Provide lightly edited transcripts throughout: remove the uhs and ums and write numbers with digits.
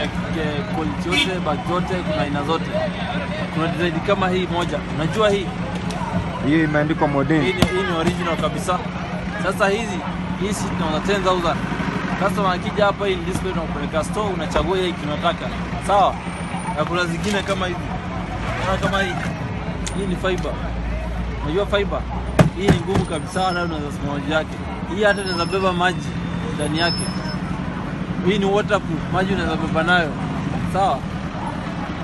ya quality yote, bag zote, kuna aina zote. Kuna design kama hii moja. Unajua hii imeandikwa modern. Hii ni original kabisa. Sasa hizi tunauza 10,000. Customer akija hapa hii display tunapeleka store, unachagua hii kinataka. Sawa? Na kuna zingine kama hizi. Kama hii. Hii ni fiber. Unajua fiber? Hii ni ngumu kabisa na unaweza simama juu yake. Hii hata inaweza beba maji ndani yake. Hii ni waterproof, maji unaweza beba nayo. Sawa?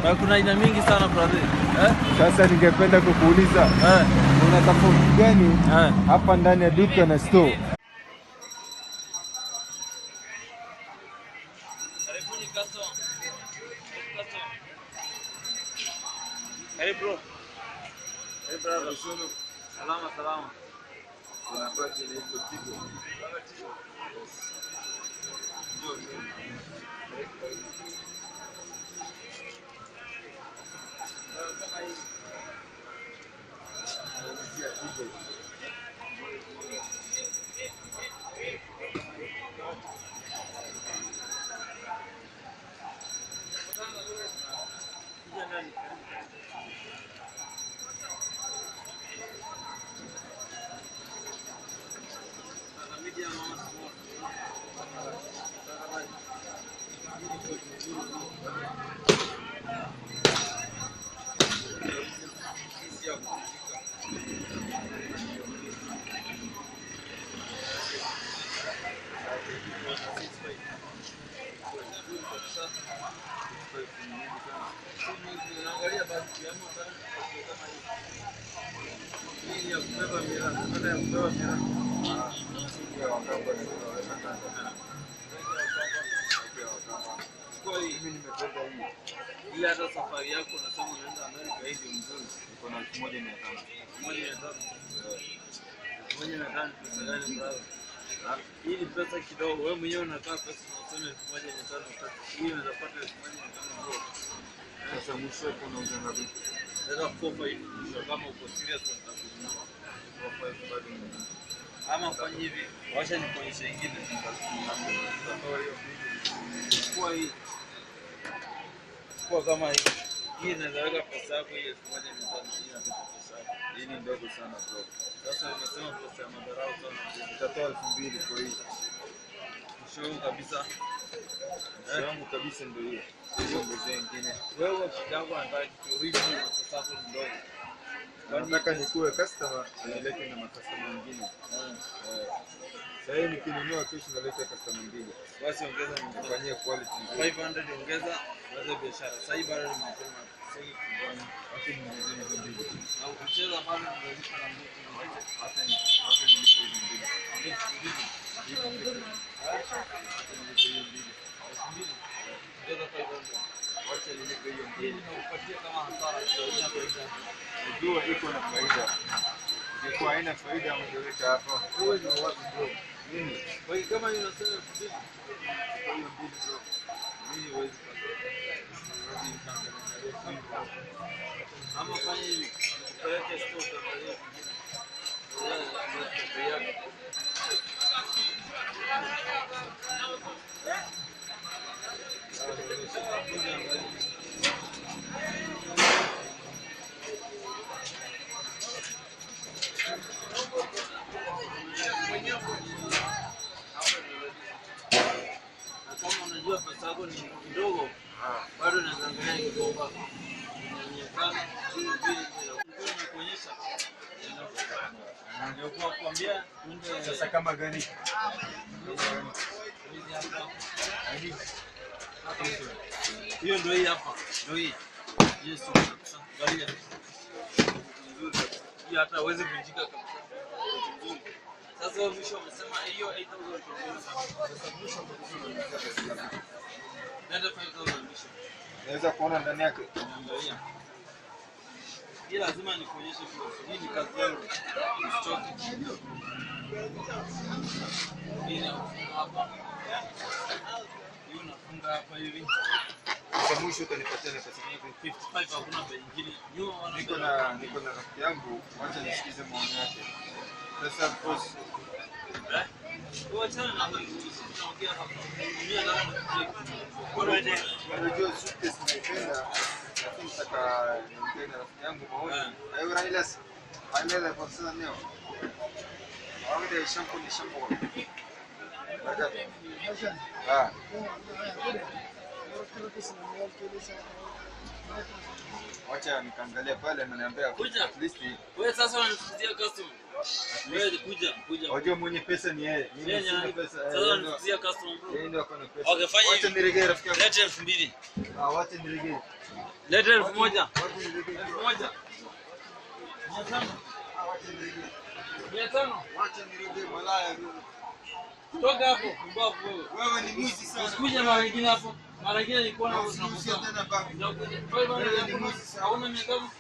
Na kuna aina mingi sana brother. Sasa ningependa kukuuliza una tofauti gani hapa ndani ya duka na store? Karibuni customer. Hey bro. Hey brother. Salama. Unapata ile Tigo. Ile hata safari yako unasema unaenda Amerika hivi mzuri uko na 1,500. 1,500 pesa gani brother? Hii ni pesa kidogo. Wewe mwenyewe unakaa pesa unasema 1,500. Hii unaweza pata 1,500 bro. Sasa mwisho unauza ngapi? Sasa 4,500 kama uko serious utakununua. 4,500 bado ni. Ama fanya hivi, wacha nikuonyeshe ingine. Kwa hii. Kwa kama hii. Hii inaweza weka pesa yako ile 1,500 pesa. Hii ni ndogo sana bro. Sasa umesema pesa ya madarau sana. Utatoa 2,000 kwa hii. Mshauri kabisa. Yangu kabisa ndio hiyo. Hiyo mzee nyingine. Wewe kidogo anataka kitu na pesa yako ndogo. Nataka nikuwe customer nilete na customer wengine. Sasa hivi nikinunua kesho naleta customer wengine. Basi ongeza nifanyie quality nzuri. 500 ongeza wazo biashara. Sasa hivi bado ni mapema. Sasa hivi watu ni mzuri zaidi. Na ukicheza bado unalipa na mtu hata nilipo hivi mbili. Wacha nilipe hiyo mbili na upatie kama hasara ina faida. Unajua iko na faida. Ingekuwa haina faida ungeleta hapa. Wewe ni wapi bro? Nini? Kwa hiyo kama unasema mbili. Kwa hiyo mbili bro. Mimi huwezi ama fanya hivi. Upeleke store kwa hiyo nyingine. Kama unajua pesa yako ni kidogo, bado unaangalia kikomba. Kuonyesha. Ndio kwa kuambia sasa kama gani? Hiyo ndio hii hapa. Ndio hii. Yes. Angalia. Hii hata hawezi kuvunjika kabisa. Sasa wewe mwisho umesema hiyo 8,000 nenda 5,000 mwisho. Naweza kuona ndani yake. Angalia. Hii lazima nikuonyeshe kwa hii ni kazi yangu. Usichoke. Hii hapa. Hii unafunga hapa hivi. Kwa mwisho utanipatia pesa ngapi? 55 hakuna bei nyingine. Niko na rafiki yangu, wacha nisikize maoni yake. Sasa boss. Tuachane na hii. Tunaongea hapa. Mimi Unajua suitcase nimependa. Lakini saka niongee na rafiki yangu maoni. Hayo Railas. Haile kwa sasa leo. Wawede shampoo ni shampoo. Ah. Wacha nikaangalia pale ananiambia at least wewe sasa unanifutia customer. Wewe kuja. Wajua mwenye pesa ni yeye. Mimi sina pesa. Sasa unanifutia customer bro. Yeye ndio akona pesa. Okay, fanya hivi. Wacha niregee rafiki yangu. Leta 2000. Wacha niregee. Leta 1000. Wacha niregee. 1000. 500. Wacha niregee. 500. Wacha niregee malaya. Toka hapo, mbavu wewe. Wewe ni mwizi sana. Usikuje mara nyingine hapo. Mara nyingine nilikuwa na usiuzie tena bangi. Wewe ni mwizi sana. Hauna nidhamu.